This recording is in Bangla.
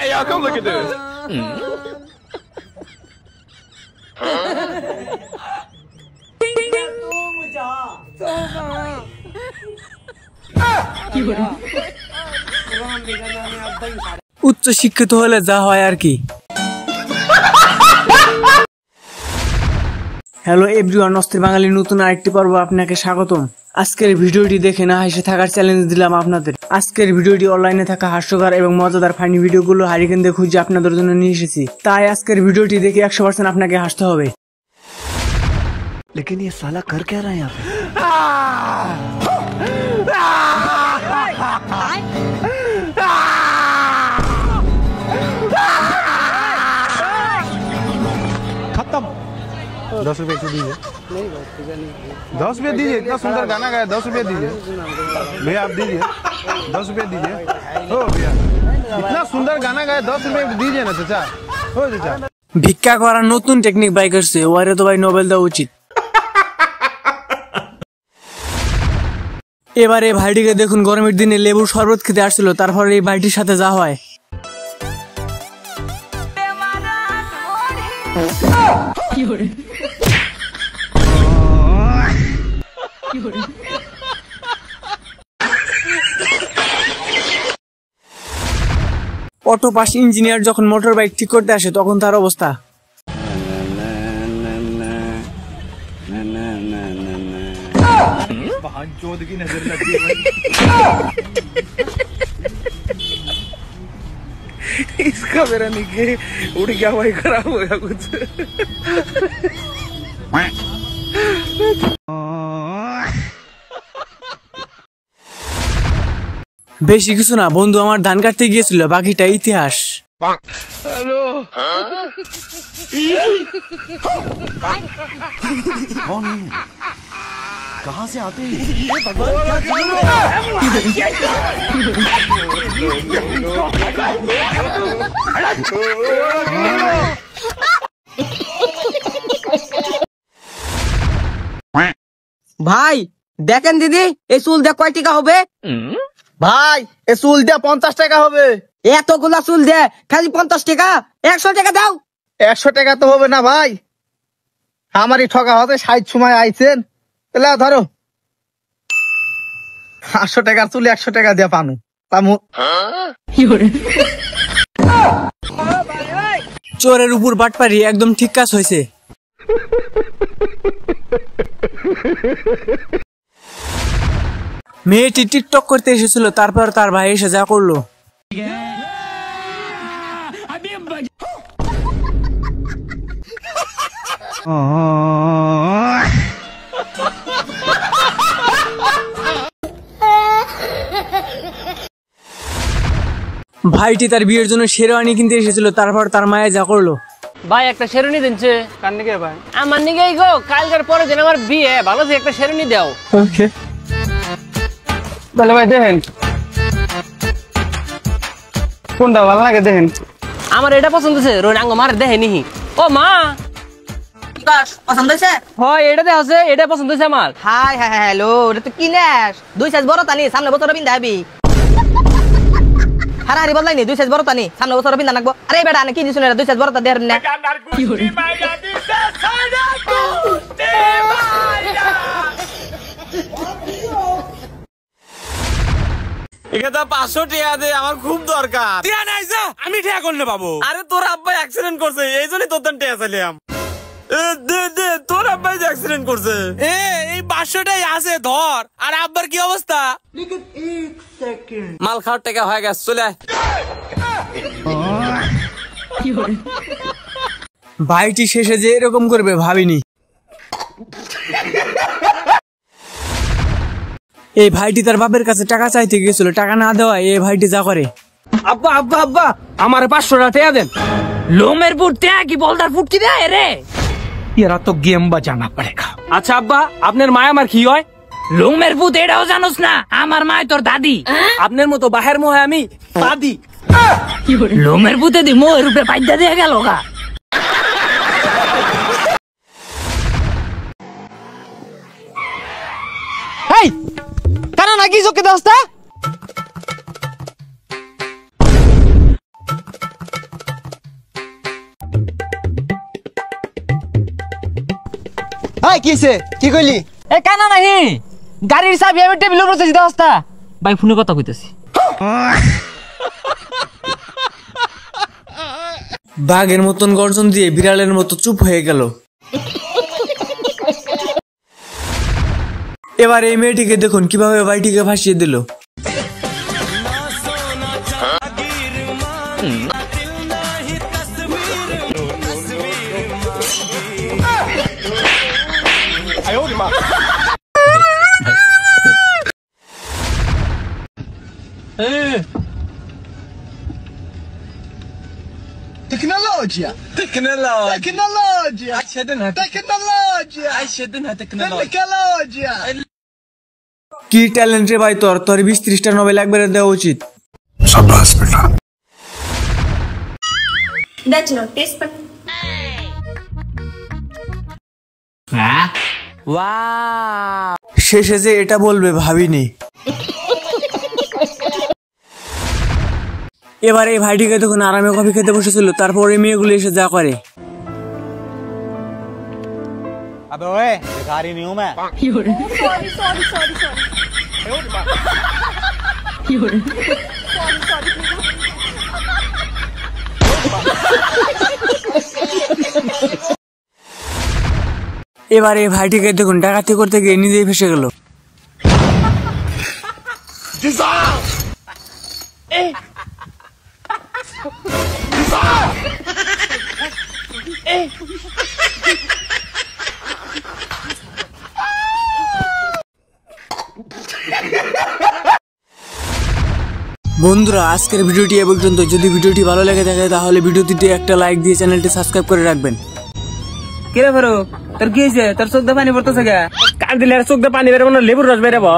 Hey, y'all, come look at this. উচ্চ শিক্ষিত হলে যা হয় আর কি। হ্যালো এভরিওয়ান, অস্থির বাঙালি নতুন আরেকটি পর্ব আপনাকে স্বাগতম। আজকের ভিডিওটি দেখে না হেসে থাকার চ্যালেঞ্জ দিলাম আপনাদের। আজকের ভিডিওটি অনলাইনে থাকা হাস্যকর এবং মজাদার ফানি ভিডিওগুলো হারিকেন দিয়ে খুঁজে আপনাদের জন্য নিয়ে এসেছি। তাই আজকের ভিডিওটি দেখে 100% আপনাকে হাসতে হবে। लेकिन ये साला कर क्या रहा है यहाँ पे? खत्म। 10 रुपए की दीजिए। 10 रुपए दीजिए, इतना सुंदर गाना गाया, 10 रुपए दीजिए भैया, आप दीजिए 10 रुपए दीजिए। हो भैया, इतना सुंदर गाना गाया, 10 रुपए दीजिए ना चाचा। हो चाचा, ভিক্ষা করার নতুন টেকনিক বাই করছে, ওরে তো ভাই নোবেল দেওয়া উচিত। এবারে ভাইটিকে দেখুন, গরমের দিনে লেবুর শরবত খেতে আসছিল, তারপর এই ভাইটির সাথে যা হয়। অটো পাস ইঞ্জিনিয়ার যখন মোটর বাইক ঠিক করতে আসে তখন তার অবস্থা। चौध की नजर लगी इसका मेरा निके उड़ गया भाई, खराब हो गया कुछ। বেশি কিছু না বন্ধু, আমার ধান কাটতে গিয়েছিল, বাকিটা ইতিহাস। हेलो कौन है? कहाँ से आते हैं? ভাই দেখেন দিদি, এই চুল দিয়ে কয় টাকা হবে? ভাই এ চুল দিয়ে 50 টাকা হবে। এতগুলা চুল দিয়ে খালি 50 টাকা? 100 টাকা দাও। 100 টাকা তো হবে না ভাই, আমারই ঠকা হতে 60 সময় আইছেন, তাহলে ধরো 500 টাকার চুল 100 টাকা দিয়ে পানু পামু। চোরের উপর বাটপারি, একদম ঠিক কাজ হয়েছে। মেয়েটি টিকটক করতে এসেছিল, তারপর তার ভাই এসে যা করলো। ভাইটি তার বিয়ের জন্য শেরওয়ানি কিনতে এসেছিল, তারপর তার মায়ে যা করলো। ভাই একটা শেরওয়ানি দিনছে কার নিকে? ভাই আমার নিকেই গো, কালকের পরে দিন আমার বিয়ে, ভালো যে একটা শেরওয়ানি দাও। ওকে তাহলে ভাই দেখেন কোনটা ভালো লাগে, দেখেন। আমার এটা পছন্দ হয়েছে, রোনাঙ্গ মার দেখেনি। ও মা পছন্দ হয়েছে? হয় এটা দেখ আছে, এটা পছন্দ হয়েছে আমার। হাই হাই হ্যালো, এটা তো কিনেস 2 সাইজ বড় তানি, সামনে বছর বিন্দা হবি। হারাহারি বদলাই নি, 2 সাইজ বড় তানি, সামনে বছর বিন্দা নাকবো। আরে বেটা আনে কি দিছুন, 2 সাইজ বড় তা দের না। এটা 500 টাকা দে, আমার খুব দরকার। দিয়া নাই যা, আমি টাকা করলে পাবো। আরে তোর আব্বা অ্যাক্সিডেন্ট করছে, এই জন্যই তোর দান টাকা চাইলাম। দে দে, তোর আব্বাই যে অ্যাক্সিডেন্ট করছে। এই 500 টাই আছে ধর। আর আব্বার কি অবস্থা? মাল খাওয়ার টাকা হয়ে গেছে, চলে আয়। ভাইটি শেষে যে এরকম করবে ভাবিনি। এই ভাইটি তার বাপের কাছে টাকা চাইতে গিয়েছিল, টাকা না দেওয়া এই ভাইটি যা করে। আব্বা আব্বা আব্বা, আমার 500 টাকা দেন। লোমের বুট টাকা কি বলদার ফুট কি দেয় রে? এরা তো গেম বাজানা পড়েগা। আচ্ছা আব্বা, আপনার মা আমার কি হয়? লোমের বুট এটাও জানোস না? আমার মা তোর দাদি। আপনার মতো বাহের মোহে আমি দাদি। লোমের বুতে দি মোহের উপরে পাইদা দিয়ে গেল গা। এই কারণ নাকি চোখে দস্তা ভাই কিছে কি কইলি এ কানা নাহি গাড়ির চাবি আমি টেবিলের উপর দিতে হস্তা ভাই ফোনে কথা কইতাছি বাঘের মতন গর্জন দিয়ে বিড়ালের মতো চুপ হয়ে গেল। এবার এই মেয়েটিকে দেখুন কিভাবে ভাইটিকে ফাঁসিয়ে দিল। Tecnologia. কি ট্যালেন্ট রে ভাই তোর, তোর 20-30টা নোবেল একবারে দেওয়া উচিত। That's not taste, but শেষে যে এটা বলবে ভাবিনি। এবার এই ভাইটিকে দেখুন আরামে কফি খেতে বসেছিল, তারপরে মেয়েগুলো এসে যা করে। अबे ओए भिखारी नहीं हूं मैं এবার এই ভাইটিকে দেখুন ডাকাতি করতে গিয়ে নিজেই ফেসে গেল। বন্ধুরা আজকের ভিডিওটি এ পর্যন্ত। যদি ভিডিওটি ভালো লেগে থাকে তাহলে ভিডিওটিতে একটা লাইক দিয়ে চ্যানেলটি সাবস্ক্রাইব করে রাখবেন। কিরে ফেরো তোর কি হয়েছে? তোর চোখ দিয়ে পানি পড়তেছে গা? কার দিলে আর চোখ দিয়ে পানি বেরোবো না লেবুর রস বেরোবো?